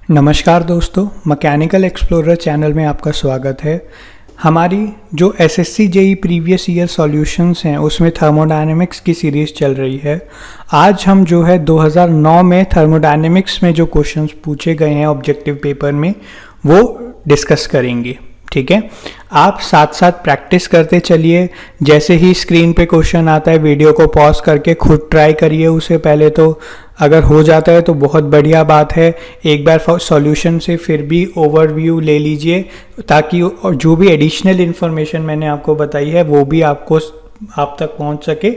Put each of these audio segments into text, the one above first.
नमस्कार दोस्तों, mechanical explorer channel में आपका स्वागत है। हमारी जो SSC JEE previous year solutions हैं उसमें थर्मोडायनेमिक्स की सीरीज़ चल रही है। आज हम जो है 2009 में थर्मोडायनेमिक्स में जो क्वेश्चंस पूछे गए हैं ऑब्जेक्टिव पेपर में वो डिस्कस करेंगे। ठीक है, आप साथ साथ प्रैक्टिस करते चलिए। जैसे ही स्क्रीन पे क्वेश्चन आता है वीडियो को पॉज करके खुद ट्राई करिए उसे पहले। तो अगर हो जाता है तो बहुत बढ़िया बात है। एक बार सॉल्यूशन से फिर भी ओवरव्यू ले लीजिए ताकि जो भी एडिशनल इन्फॉर्मेशन मैंने आपको बताई है वो भी आप तक पहुंच सके।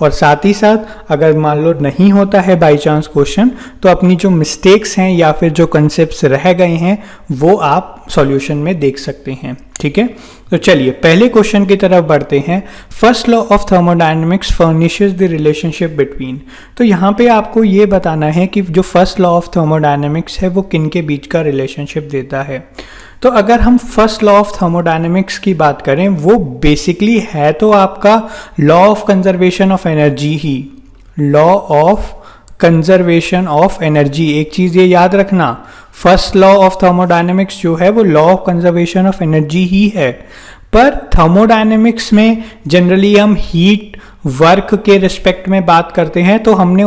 और साथ ही साथ अगर मान लो नहीं होता है बाय चांस क्वेश्चन, तो अपनी जो मिस्टेक्स हैं या फिर जो कंसेप्ट्स रह गए हैं वो आप सॉल्यूशन में देख सकते हैं। ठीक है, तो चलिए पहले क्वेश्चन की तरफ बढ़ते हैं। First law of thermodynamics furnishes the relationship between. तो यहाँ पे आपको ये बताना है कि जो फर्स्ट लॉ ऑफ थर्मोडायनेमिक्स है वो किन के बीच का रिलेशनशिप देता है। तो अगर हम फर्स्ट लॉ ऑफ थर्मोडायनेमिक्स की बात करें, वो बेसिकली है तो आपका law of conservation of energy he. Law of conservation of energy, एक चीज़ ये याद रखना, फर्स्ट लॉ ऑफ थर्मोडायनेमिक्स जो है वो law of conservation of energy ही है। पर थर्मोडायनेमिक्स में जनरली हम हीट वर्क के रिस्पेक्ट में बात करते हैं, तो हमने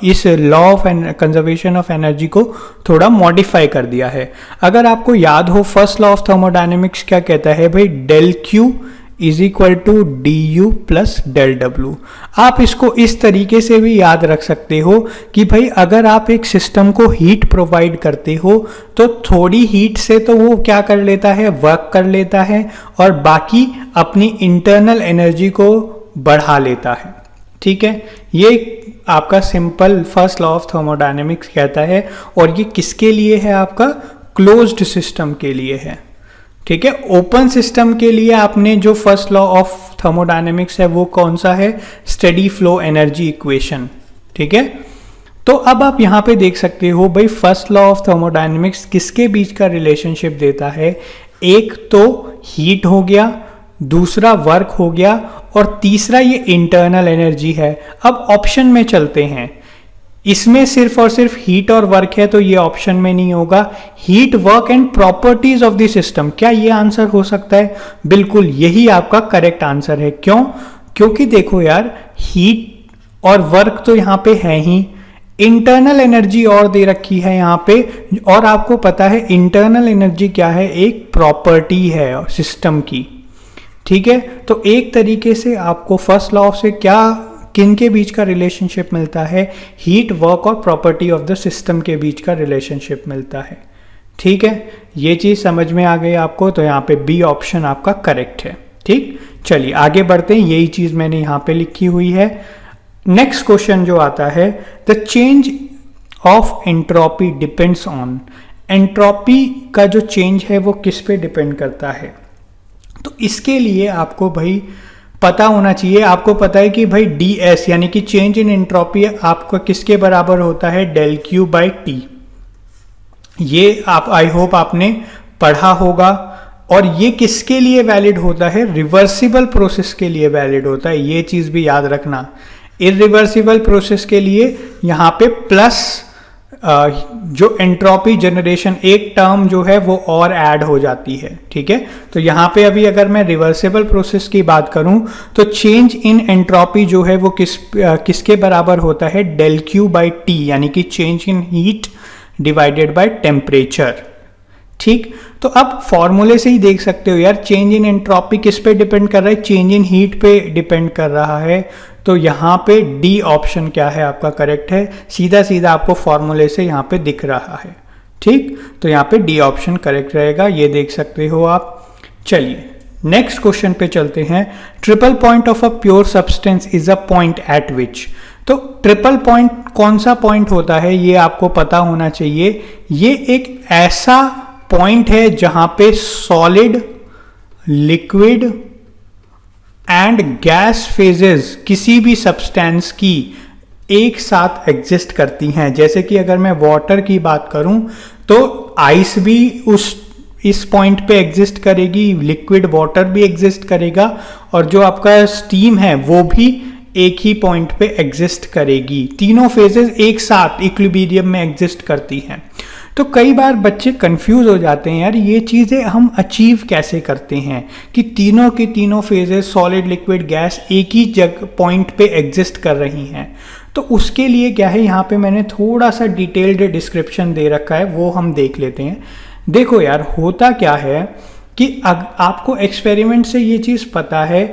इस law of conservation of energy को थोड़ा मॉडिफाई कर दिया है। अगर आपको याद हो फर्स्ट लॉ ऑफ थर्मोडायनेमिक्स क्या कहता है भाई, del Q is equal to d U plus del W. आप इसको इस तरीके से भी याद रख सकते हो कि भाई अगर आप एक सिस्टम को हीट प्रोवाइड करते हो तो थोड़ी हीट से तो वो क्या कर लेता है, वर्क कर लेता है, और बाकी अपनी इंटरनल एनर्जी को बढ़ा लेता है। ठीक है, ये आपका simple first law of thermodynamics कहता है। और ये किसके लिए है, आपका क्लोज्ड सिस्टम के लिए है। ठीक है, ओपन सिस्टम के लिए आपने जो फर्स्ट लॉ ऑफ थर्मोडायनेमिक्स है वो कौन सा है, स्टेडी फ्लो एनर्जी इक्वेशन। ठीक है, तो अब आप यहां पे देख सकते हो भाई फर्स्ट लॉ ऑफ थर्मोडायनेमिक्स किसके बीच का रिलेशनशिप देता है। एक तो हीट हो गया, दूसरा वर्क हो गया, और तीसरा ये इंटरनल एनर्जी है। अब ऑप्शन में चलते हैं, इसमें सिर्फ और सिर्फ हीट और वर्क है तो ये ऑप्शन में नहीं होगा। Heat, work and properties of the system, क्या ये आंसर हो सकता है? बिल्कुल, यही आपका करेक्ट आंसर है। क्यों? क्योंकि देखो यार, हीट और वर्क तो यहाँ पे है ही, इंटरनल एनर्जी और दे रखी है यहाँ पे। और आपको पता है इंटरनल एनर्जी क्या है, एक प्रॉपर्टी है सिस्टम की। ठीक है, तो एक तरीके से आपको फर्स्ट लॉ से किन के बीच का रिलेशनशिप मिलता है, हीट, वर्क और प्रॉपर्टी ऑफ द सिस्टम के बीच का रिलेशनशिप मिलता है। ठीक है, ये चीज समझ में आ गई आपको, तो यहाँ पे बी ऑप्शन आपका करेक्ट है। ठीक, चलिए आगे बढ़ते हैं, यही चीज मैंने यहाँ पे लिखी हुई है। नेक्स्ट क्वेश्चन जो आता है, the change of entropy depends on. Entropy का जो चेंज है वो किस पे डिपेंड करता है? तो इसके लिए आपको भाई पता होना चाहिए। आपको पता है कि भाई डी एस यानी कि चेंज इन एंट्रोपी आपको किसके बराबर होता है, डेल क्यू बाई टी। ये आप आई होप आपने पढ़ा होगा। और ये किसके लिए वैलिड होता है, रिवर्सिबल प्रोसेस के लिए वैलिड होता है। ये चीज भी याद रखना, इरिवर्सिबल प्रोसेस के लिए यहाँ पे प्लस जो एंट्रोपी जनरेशन एक टर्म जो है वो और ऐड हो जाती है। ठीक है, तो यहाँ पे अभी अगर मैं रिवर्सिबल प्रोसेस की बात करूं तो चेंज इन एंट्रोपी जो है वो किसके बराबर होता है, डेल क्यू बाई टी, यानी कि change in heat divided by temperature. ठीक, तो अब फॉर्मूले से ही देख सकते हो यार, चेंज इन एंट्रोपी किस पे डिपेंड कर रहा है, चेंज इन हीट पे डिपेंड कर रहा है। तो यहाँ पे डी ऑप्शन क्या है आपका करेक्ट है, सीधा सीधा आपको फॉर्मूले से यहाँ पे दिख रहा है। ठीक, तो यहाँ पे डी ऑप्शन करेक्ट रहेगा, ये देख सकते हो आप। चलिए नेक्स्ट क्वेश्चन पे चलते हैं। Triple point of a pure substance is a point eight विच। तो ट्रिपल पॉइंट कौन सा पॉइंट होता है ये आपको पता होना चाहिए। ये एक ऐसा पॉइंट है जहां पे solid, liquid and gas phases किसी भी सब्सटेंस की एक साथ एग्जिस्ट करती हैं। जैसे कि अगर मैं वाटर की बात करूं तो आइस भी इस पॉइंट पे एग्जिस्ट करेगी, लिक्विड वाटर भी एग्जिस्ट करेगा, और जो आपका स्टीम है वो भी एक ही पॉइंट पे एग्जिस्ट करेगी। तीनों फेजेस एक साथ इक्विलिब्रियम में एग्जिस्ट करती हैं। तो कई बार बच्चे कंफ्यूज हो जाते हैं, यार ये चीज़ें हम अचीव कैसे करते हैं कि तीनों के तीनों फेजेस सॉलिड लिक्विड गैस एक ही जगह पॉइंट पे एग्जिस्ट कर रही हैं। तो उसके लिए क्या है, यहाँ पे मैंने थोड़ा सा डिटेल्ड डिस्क्रिप्शन दे रखा है, वो हम देख लेते हैं। देखो यार, होता क्या है कि आपको एक्सपेरिमेंट से ये चीज़ पता है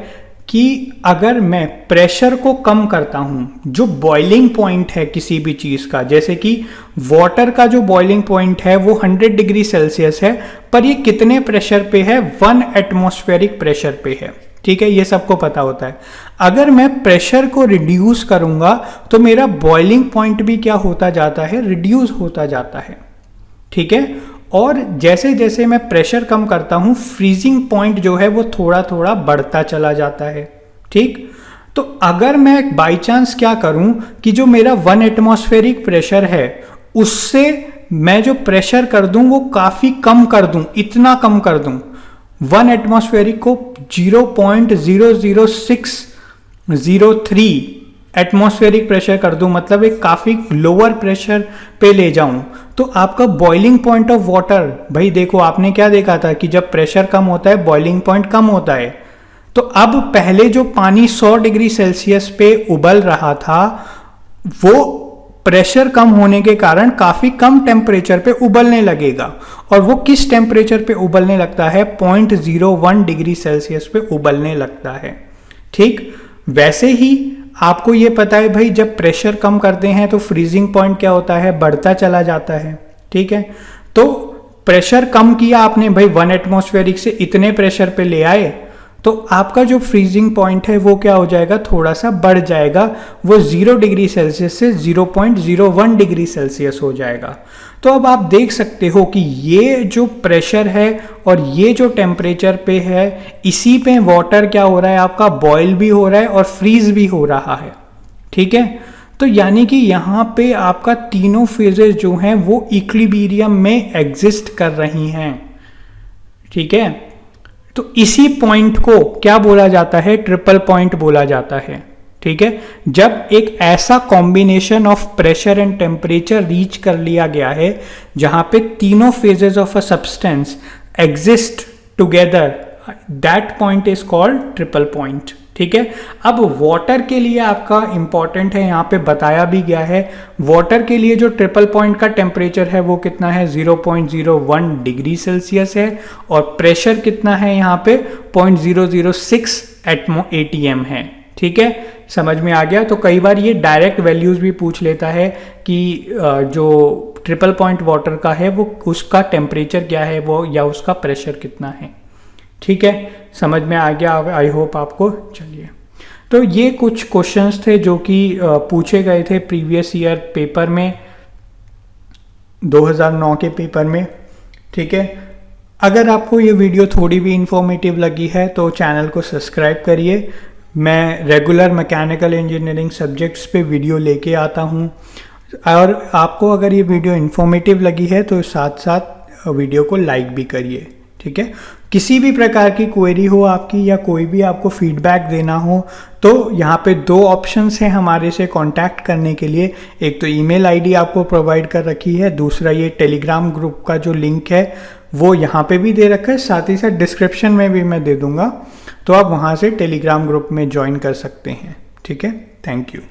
कि अगर मैं प्रेशर को कम करता हूँ, जो बॉइलिंग पॉइंट है किसी भी चीज़ का, जैसे कि वाटर का जो बॉइलिंग पॉइंट है वो 100 डिग्री सेल्सियस है, पर ये कितने प्रेशर पे है, 1 एटमॉस्फेरिक प्रेशर पे है, ठीक है, ये सबको पता होता है। अगर मैं प्रेशर को रिड्यूस करूंगा तो मेरा बॉइलिंग पॉइंट भी क्या होता जाता है, रिड्यूस होता जाता है, ठीक है। और जैसे जैसे मैं प्रेशर कम करता हूं, फ्रीजिंग पॉइंट जो है वो थोड़ा थोड़ा बढ़ता चला जाता है, ठीक। तो अगर मैं बाय चांस क्या करूं कि जो मेरा 1 एटमॉस्फेरिक प्रेशर है उससे मैं जो प्रेशर कर दूं वो काफी कम कर दूं, इतना कम कर दूं, 1 एटमॉस्फेरिक को 0.00603 एटमॉस्फेरिक प्रेशर कर दूं, मतलब एक काफी लोअर प्रेशर पे ले जाऊं, तो आपका बॉइलिंग पॉइंट ऑफ वाटर, भाई देखो आपने क्या देखा था कि जब प्रेशर कम होता है बॉइलिंग पॉइंट कम होता है। तो अब पहले जो पानी 100 डिग्री सेल्सियस पे उबल रहा था वो प्रेशर कम होने के कारण काफी कम टेम्परेचर पे उबलने लगेगा, और वो किस टेम्परेचर पे उबलने लगता है, 0.01 डिग्री सेल्सियस पे उबलने लगता है, ठीक। वैसे ही आपको ये पता है भाई, जब प्रेशर कम करते हैं तो फ्रीजिंग पॉइंट क्या होता है, बढ़ता चला जाता है, ठीक है। तो प्रेशर कम किया आपने भाई, 1 एटमॉस्फेरिक से इतने प्रेशर पे ले आए, तो आपका जो फ्रीजिंग पॉइंट है वो क्या हो जाएगा, थोड़ा सा बढ़ जाएगा, वो 0 डिग्री सेल्सियस से 0.01 डिग्री सेल्सियस हो जाएगा। तो अब आप देख सकते हो कि ये जो प्रेशर है और ये जो टेम्परेचर पे है, इसी पे वाटर क्या हो रहा है, आपका बॉयल भी हो रहा है और फ्रीज भी हो रहा है, ठीक है। तो यानी कि यहाँ पे आपका तीनों फेजेस जो हैं वो इक्विलिब्रियम में एग्जिस्ट कर रही हैं, ठीक है। तो इसी पॉइंट को क्या बोला जाता है, ट्रिपल पॉइंट बोला जाता है, ठीक है। जब एक ऐसा combination of pressure and temperature reach कर लिया गया है जहां पे तीनों phases of a substance exist together, that point is called triple point, ठीक है। अब वाटर के लिए आपका इंपॉर्टेंट है, यहाँ पे बताया भी गया है, वाटर के लिए जो ट्रिपल पॉइंट का टेम्परेचर है वो कितना है, 0.01 डिग्री सेल्सियस है, और प्रेशर कितना है यहाँ पे 0.006 ATM है, ठीक है। समझ में आ गया। तो कई बार ये डायरेक्ट वैल्यूज भी पूछ लेता है कि जो ट्रिपल पॉइंट वाटर का है वो उसका टेम्परेचर क्या है वो, या उसका प्रेशर कितना है, ठीक है। समझ में आ गया, आई होप आपको। चलिए, तो ये कुछ क्वेश्चंस थे जो कि पूछे गए थे प्रीवियस ईयर पेपर में, 2009 के पेपर में, ठीक है। अगर आपको ये वीडियो थोड़ी भी इंफॉर्मेटिव लगी है तो चैनल को सब्सक्राइब करिए। मैं रेगुलर मैकेनिकल इंजीनियरिंग सब्जेक्ट्स पे वीडियो लेके आता हूँ, और आपको अगर ये वीडियो इंफॉर्मेटिव लगी है तो साथ साथ वीडियो को लाइक भी करिए, ठीक है। किसी भी प्रकार की क्वेरी हो आपकी, या कोई भी आपको फीडबैक देना हो, तो यहाँ पे 2 ऑप्शंस हैं हमारे से कांटेक्ट करने के लिए। एक तो ईमेल आईडी आपको प्रोवाइड कर रखी है, दूसरा ये टेलीग्राम ग्रुप का जो लिंक है वो यहाँ पे भी दे रखा है, साथ ही साथ डिस्क्रिप्शन में भी मैं दे दूँगा, तो आप वहाँ से टेलीग्राम ग्रुप में ज्वाइन कर सकते हैं, ठीक है। Thank you.